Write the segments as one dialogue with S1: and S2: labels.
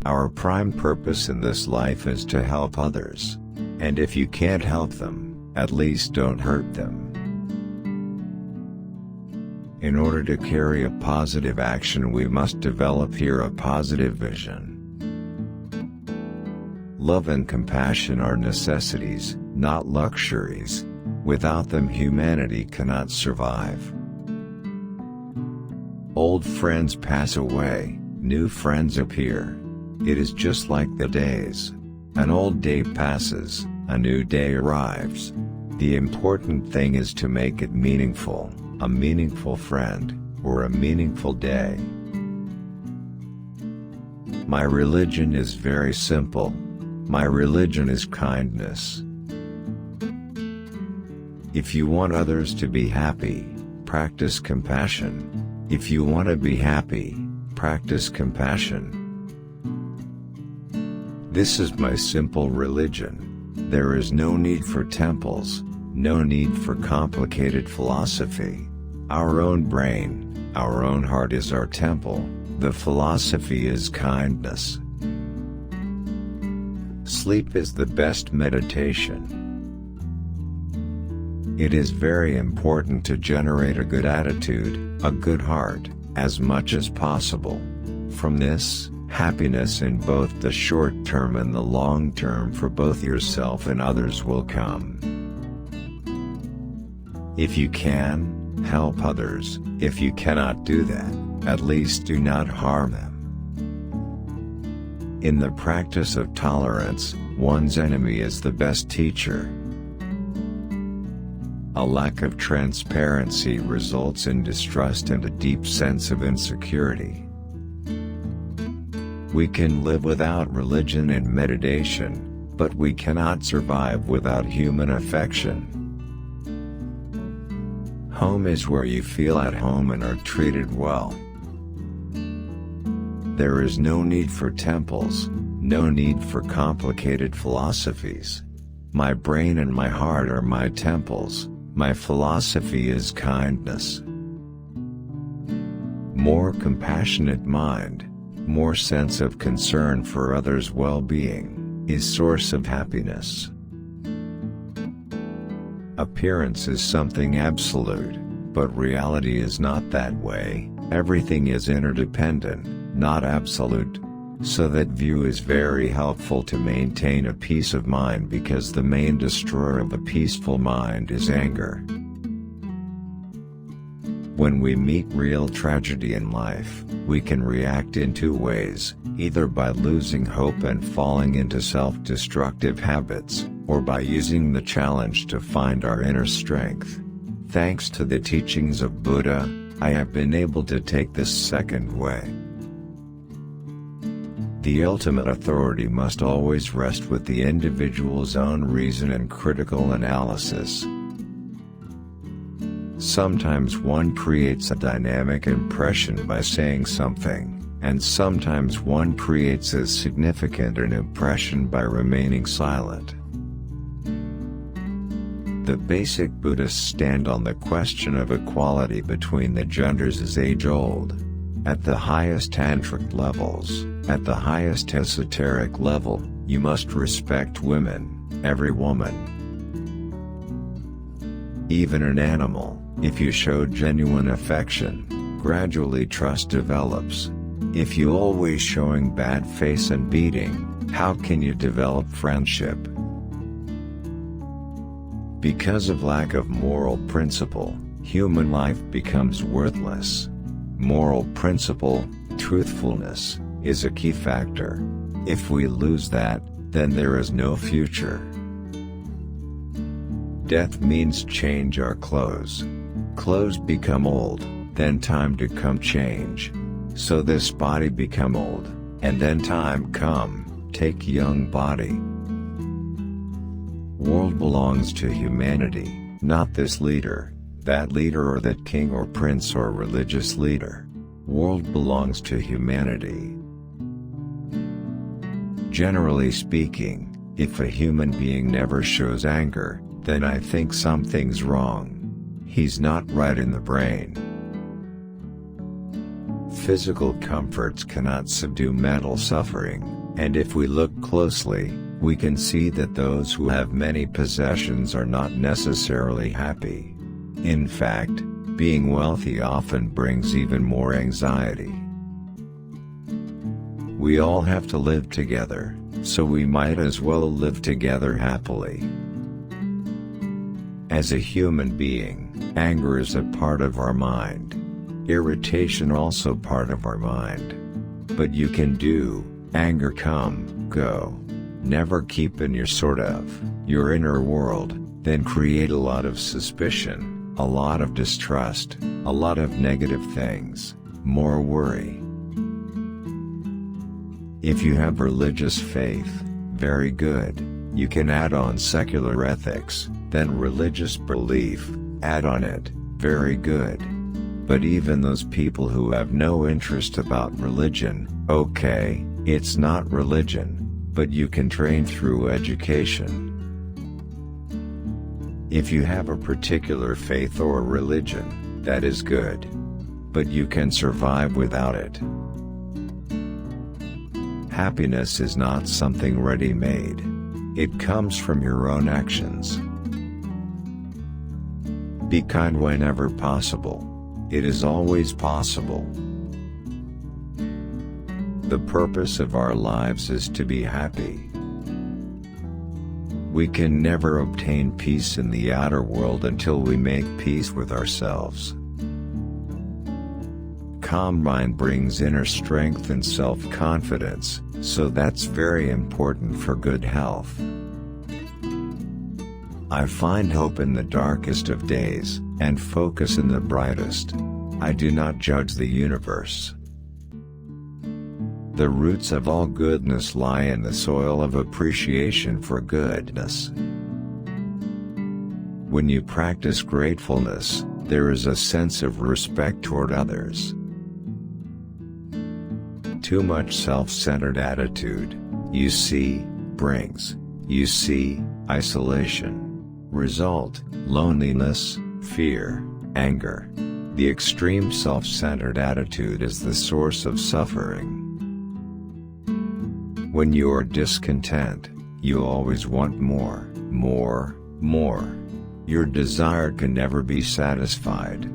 S1: Our prime purpose in this life is to help others. And if you can't help them, at least don't hurt them. In order to carry a positive action, we must develop here a positive vision. Love and compassion are necessities, not luxuries. Without them, humanity cannot survive. Old friends pass away, new friends appear. It is just like the days. An old day passes, a new day arrives. The important thing is to make it meaningful, a meaningful friend, or a meaningful day. My religion is very simple. My religion is kindness. If you want others to be happy, practice compassion. If you want to be happy, practice compassion. This is my simple religion. There is no need for temples, no need for complicated philosophy. Our own brain, our own heart is our temple. The philosophy is kindness. Sleep is the best meditation. It is very important to generate a good attitude, a good heart, as much as possible. From this, happiness in both the short term and the long term for both yourself and others will come. If you can, help others. If you cannot do that, at least do not harm them. In the practice of tolerance, one's enemy is the best teacher. A lack of transparency results in distrust and a deep sense of insecurity. We can live without religion and meditation, but we cannot survive without human affection. Home is where you feel at home and are treated well. There is no need for temples, no need for complicated philosophies. My brain and my heart are my temples. My philosophy is kindness. More compassionate mind, more sense of concern for others' well-being, is source of happiness. Appearance is something absolute, but reality is not that way. Everything is interdependent, not absolute. So that view is very helpful to maintain a peace of mind, because the main destroyer of a peaceful mind is anger. When we meet real tragedy in life, we can react in two ways, either by losing hope and falling into self-destructive habits, or by using the challenge to find our inner strength. Thanks to the teachings of Buddha, I have been able to take this second way. The ultimate authority must always rest with the individual's own reason and critical analysis. Sometimes one creates a dynamic impression by saying something, and sometimes one creates as significant an impression by remaining silent. The basic Buddhists stand on the question of equality between the genders as age-old. At the highest tantric levels, at the highest esoteric level, you must respect women, every woman. Even an animal, if you show genuine affection, gradually trust develops. If you always showing bad face and beating, how can you develop friendship? Because of lack of moral principle, human life becomes worthless. Moral principle, truthfulness, is a key factor. If we lose that, then there is no future. Death means change our clothes. Clothes become old, then time to come change. So this body become old, and then time come, take young body. World belongs to humanity, not this leader, that leader or that king or prince or religious leader. World belongs to humanity. Generally speaking, if a human being never shows anger, then I think something's wrong. He's not right in the brain. physical comforts cannot subdue mental suffering, and if we look closely, we can see that those who have many possessions are not necessarily happy. In fact, being wealthy often brings even more anxiety. We all have to live together, so we might as well live together happily. As a human being, anger is a part of our mind. Irritation also part of our mind. But you can do anger come, go. Never keep in your inner world, then create a lot of suspicion, a lot of distrust, a lot of negative things, more worry. If you have religious faith, very good, you can add on secular ethics, then religious belief, add on it, very good. But even those people who have no interest about religion, okay, it's not religion, but you can train through education. If you have a particular faith or religion, that is good. But you can survive without it. Happiness is not something ready-made. It comes from your own actions. Be kind whenever possible. It is always possible. The purpose of our lives is to be happy. We can never obtain peace in the outer world until we make peace with ourselves. Calm mind brings inner strength and self-confidence, so that's very important for good health. I find hope in the darkest of days, and focus in the brightest. I do not judge the universe. The roots of all goodness lie in the soil of appreciation for goodness. When you practice gratefulness, there is a sense of respect toward others. Too much self-centered attitude, brings isolation. Result, loneliness, fear, anger. The extreme self-centered attitude is the source of suffering. When you are discontent, you always want more. Your desire can never be satisfied.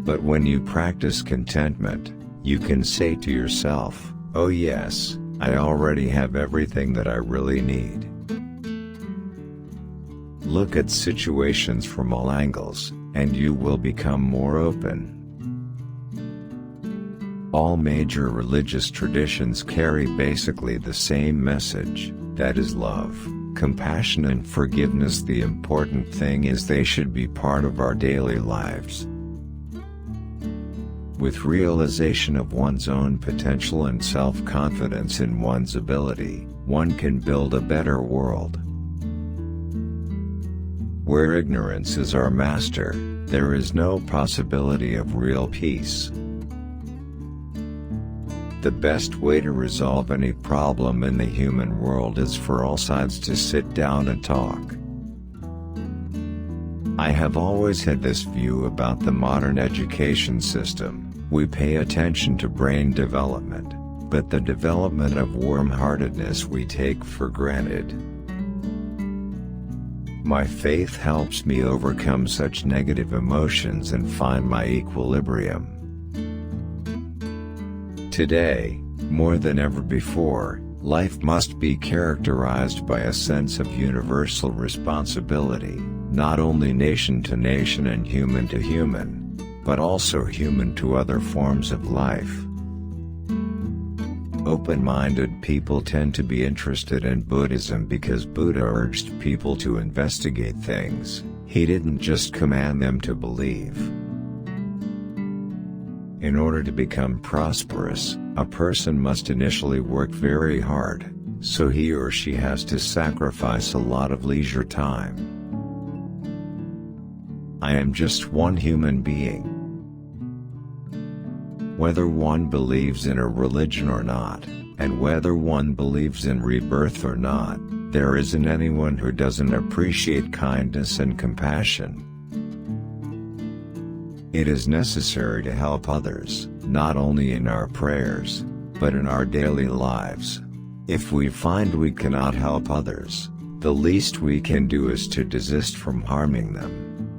S1: But when you practice contentment, you can say to yourself, "Oh yes, I already have everything that I really need." Look at situations from all angles, and you will become more open. All major religious traditions carry basically the same message, that is love, compassion and forgiveness. The important thing is they should be part of our daily lives. With realization of one's own potential and self-confidence in one's ability, one can build a better world. Where ignorance is our master, there is no possibility of real peace. The best way to resolve any problem in the human world is for all sides to sit down and talk. I have always had this view about the modern education system. We pay attention to brain development, but the development of warm-heartedness we take for granted. My faith helps me overcome such negative emotions and find my equilibrium. Today, more than ever before, life must be characterized by a sense of universal responsibility, not only nation to nation and human to human, but also human to other forms of life. Open-minded people tend to be interested in Buddhism because Buddha urged people to investigate things. He didn't just command them to believe. In order to become prosperous, a person must initially work very hard, so he or she has to sacrifice a lot of leisure time. I am just one human being. Whether one believes in a religion or not, and whether one believes in rebirth or not, there isn't anyone who doesn't appreciate kindness and compassion. It is necessary to help others, not only in our prayers, but in our daily lives. If we find we cannot help others, the least we can do is to desist from harming them.